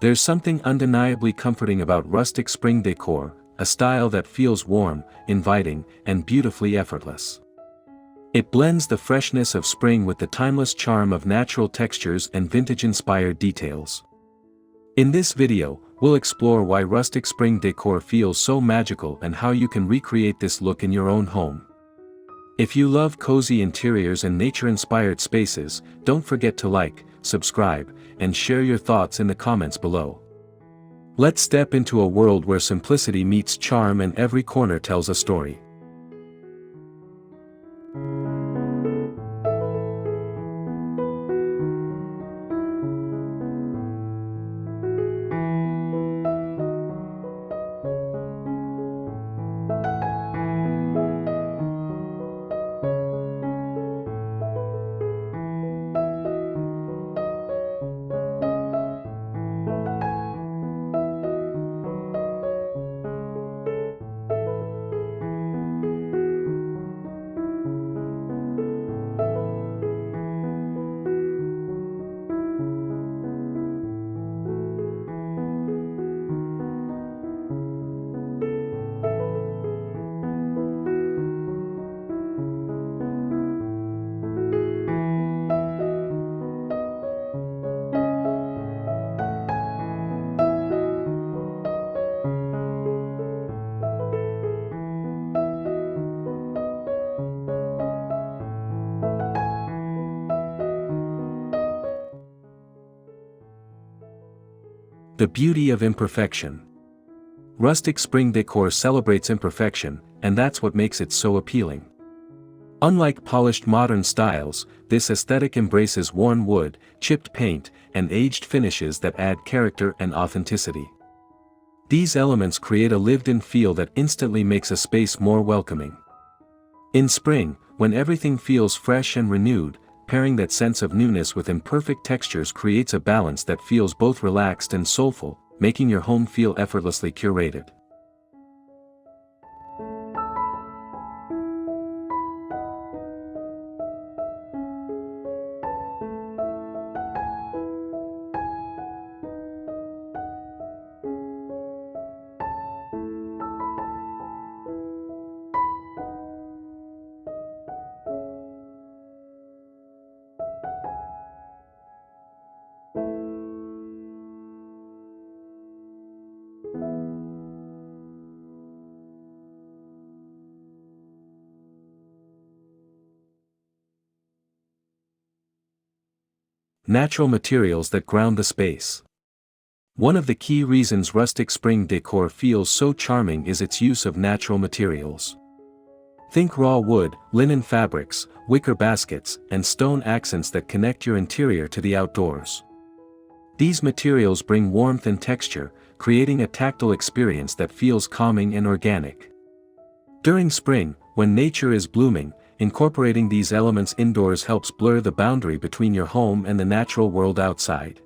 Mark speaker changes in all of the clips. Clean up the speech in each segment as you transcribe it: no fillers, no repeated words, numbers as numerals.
Speaker 1: There's something undeniably comforting about rustic spring decor, a style that feels warm, inviting, and beautifully effortless. It blends the freshness of spring with the timeless charm of natural textures and vintage-inspired details. In this video, we'll explore why rustic spring decor feels so magical and how you can recreate this look in your own home. If you love cozy interiors and nature-inspired spaces, don't forget to like, subscribe, and share your thoughts in the comments below. Let's step into a world where simplicity meets charm and every corner tells a story. The beauty of imperfection. Rustic spring decor celebrates imperfection, and that's what makes it so appealing. Unlike polished modern styles, this aesthetic embraces worn wood, chipped paint, and aged finishes that add character and authenticity. These elements create a lived-in feel that instantly makes a space more welcoming. In spring, when everything feels fresh and renewed, pairing that sense of newness with imperfect textures creates a balance that feels both relaxed and soulful, making your home feel effortlessly curated. Natural materials that ground the space. One of the key reasons rustic spring decor feels so charming is its use of natural materials. Think raw wood, linen fabrics, wicker baskets, and stone accents that connect your interior to the outdoors. These materials bring warmth and texture, creating a tactile experience that feels calming and organic. During spring, when nature is blooming, incorporating these elements indoors helps blur the boundary between your home and the natural world outside.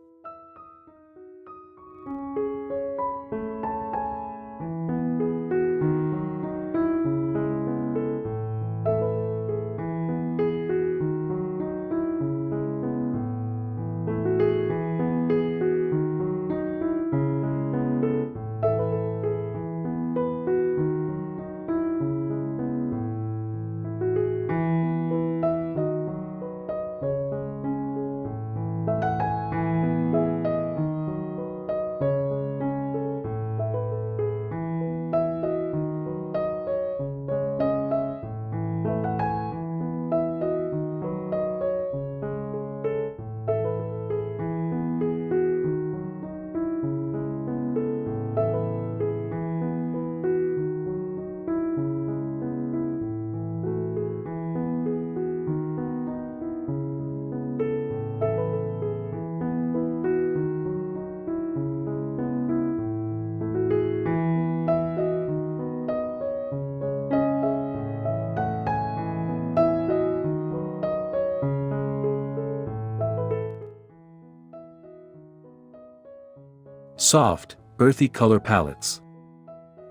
Speaker 1: Soft, earthy color palettes.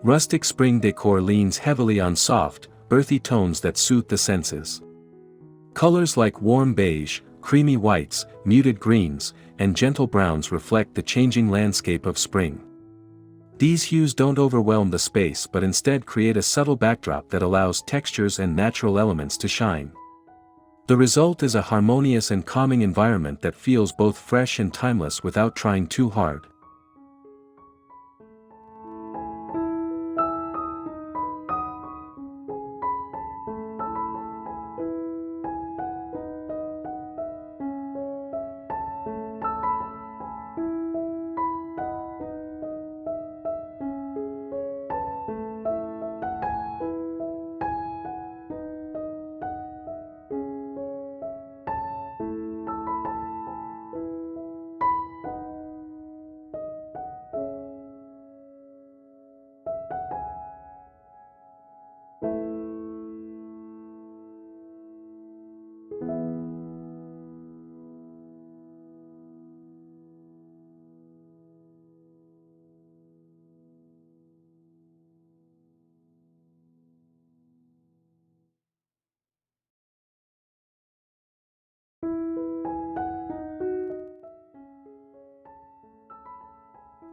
Speaker 1: Rustic spring decor leans heavily on soft, earthy tones that soothe the senses. Colors like warm beige, creamy whites, muted greens, and gentle browns reflect the changing landscape of spring. These hues don't overwhelm the space but instead create a subtle backdrop that allows textures and natural elements to shine. The result is a harmonious and calming environment that feels both fresh and timeless without trying too hard.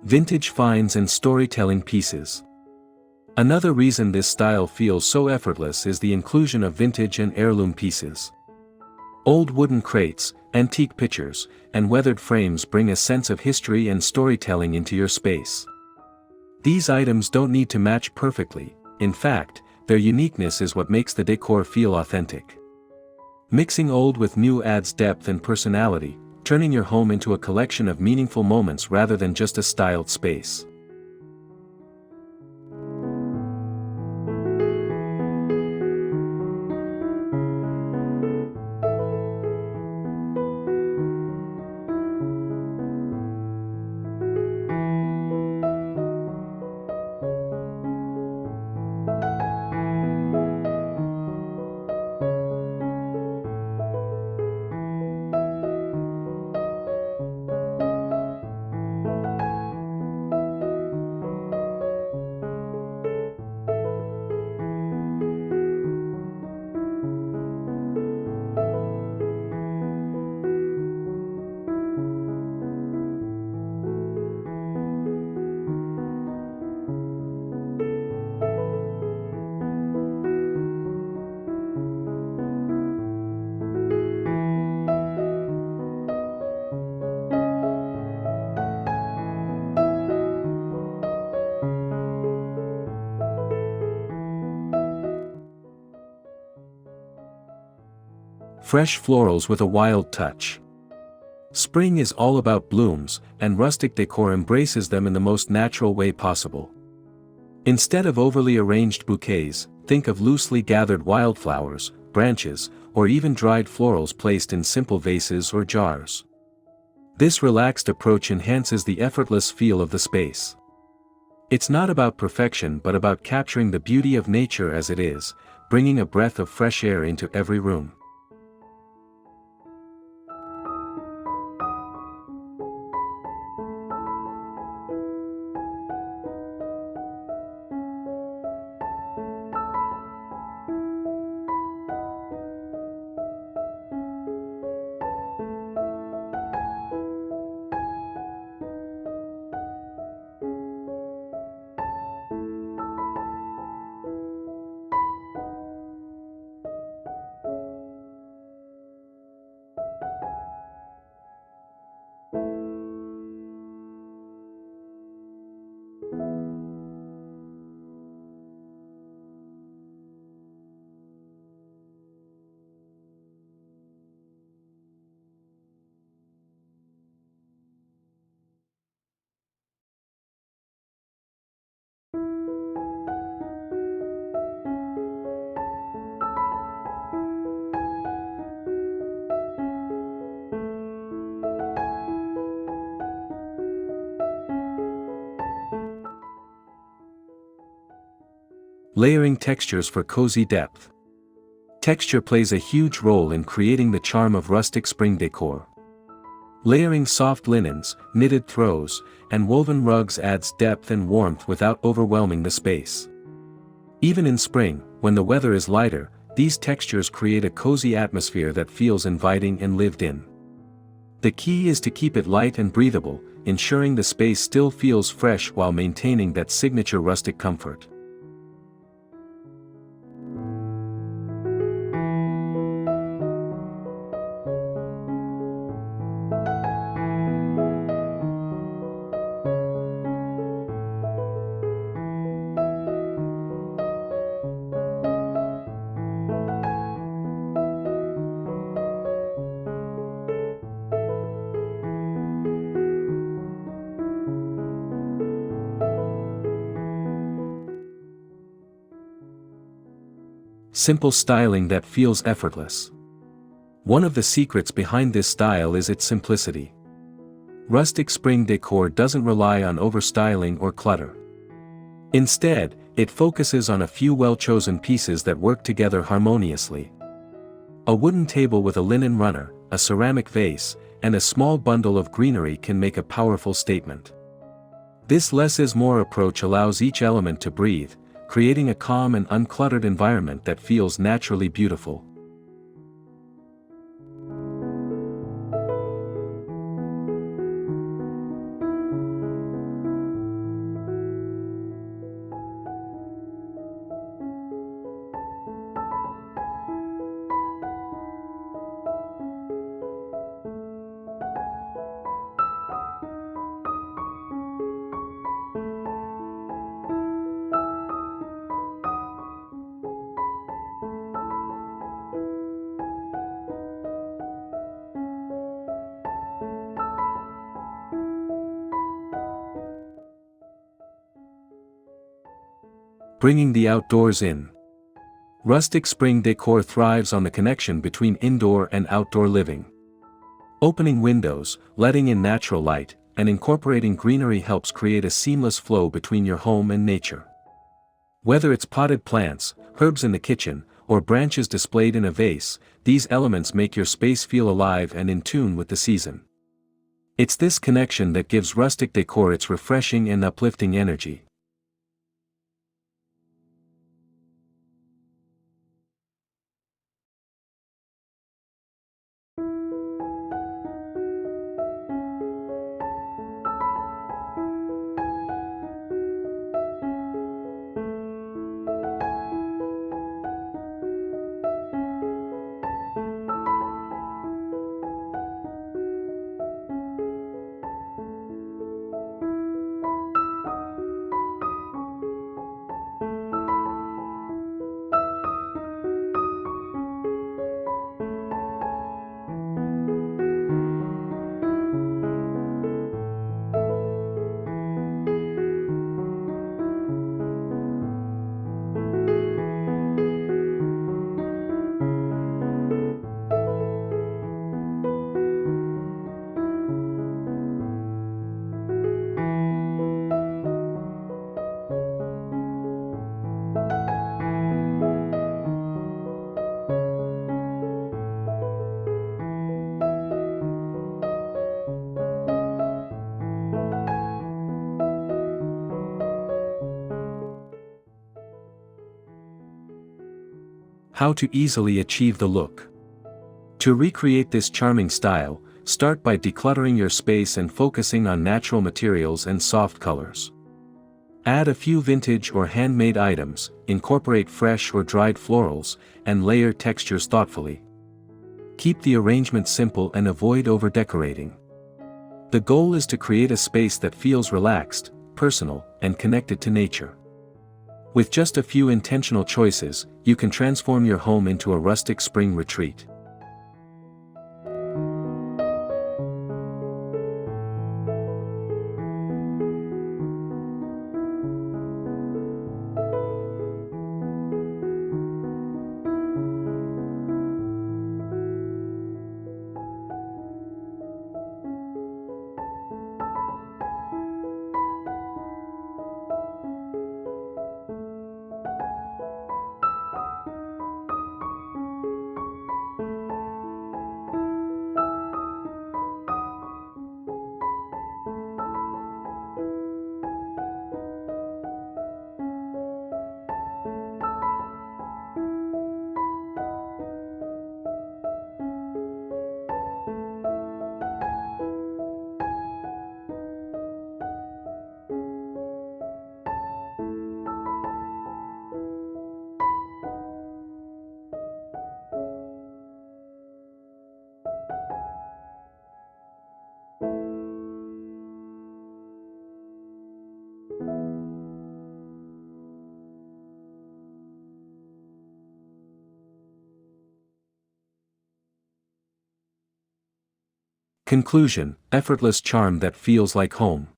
Speaker 1: Vintage finds and storytelling pieces. Another reason this style feels so effortless is the inclusion of vintage and heirloom pieces. Old wooden crates, antique pictures, and weathered frames bring a sense of history and storytelling into your space. These items don't need to match perfectly, in fact, their uniqueness is what makes the decor feel authentic. Mixing old with new adds depth and personality, turning your home into a collection of meaningful moments rather than just a styled space. Fresh florals with a wild touch. Spring is all about blooms, and rustic decor embraces them in the most natural way possible. Instead of overly arranged bouquets, think of loosely gathered wildflowers, branches, or even dried florals placed in simple vases or jars. This relaxed approach enhances the effortless feel of the space. It's not about perfection but about capturing the beauty of nature as it is, bringing a breath of fresh air into every room. Layering textures for cozy depth. Texture plays a huge role in creating the charm of rustic spring decor. Layering soft linens, knitted throws, and woven rugs adds depth and warmth without overwhelming the space. Even in spring, when the weather is lighter, these textures create a cozy atmosphere that feels inviting and lived in. The key is to keep it light and breathable, ensuring the space still feels fresh while maintaining that signature rustic comfort. Simple styling that feels effortless. One of the secrets behind this style is its simplicity. Rustic spring decor doesn't rely on overstyling or clutter. Instead, it focuses on a few well-chosen pieces that work together harmoniously. A wooden table with a linen runner, a ceramic vase, and a small bundle of greenery can make a powerful statement. This less is more approach allows each element to breathe, creating a calm and uncluttered environment that feels naturally beautiful. Bringing the outdoors in. Rustic spring decor thrives on the connection between indoor and outdoor living. Opening windows, letting in natural light, and incorporating greenery helps create a seamless flow between your home and nature. Whether it's potted plants, herbs in the kitchen, or branches displayed in a vase, these elements make your space feel alive and in tune with the season. It's this connection that gives rustic decor its refreshing and uplifting energy. How to easily achieve the look. To recreate this charming style, start by decluttering your space and focusing on natural materials and soft colors. Add a few vintage or handmade items, incorporate fresh or dried florals, and layer textures thoughtfully. Keep the arrangement simple and avoid over-decorating. The goal is to create a space that feels relaxed, personal, and connected to nature. With just a few intentional choices, you can transform your home into a rustic spring retreat. Conclusion: effortless charm that feels like home.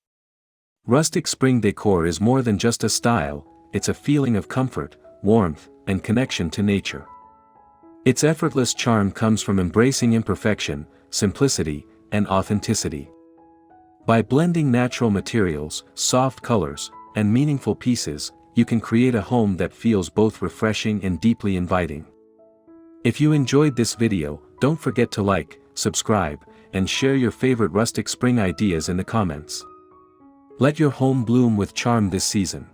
Speaker 1: Rustic spring decor is more than just a style, it's a feeling of comfort, warmth, and connection to nature. Its effortless charm comes from embracing imperfection, simplicity, and authenticity. By blending natural materials, soft colors, and meaningful pieces, you can create a home that feels both refreshing and deeply inviting. If you enjoyed this video, don't forget to like, subscribe, and share your favorite rustic spring ideas in the comments. Let your home bloom with charm this season.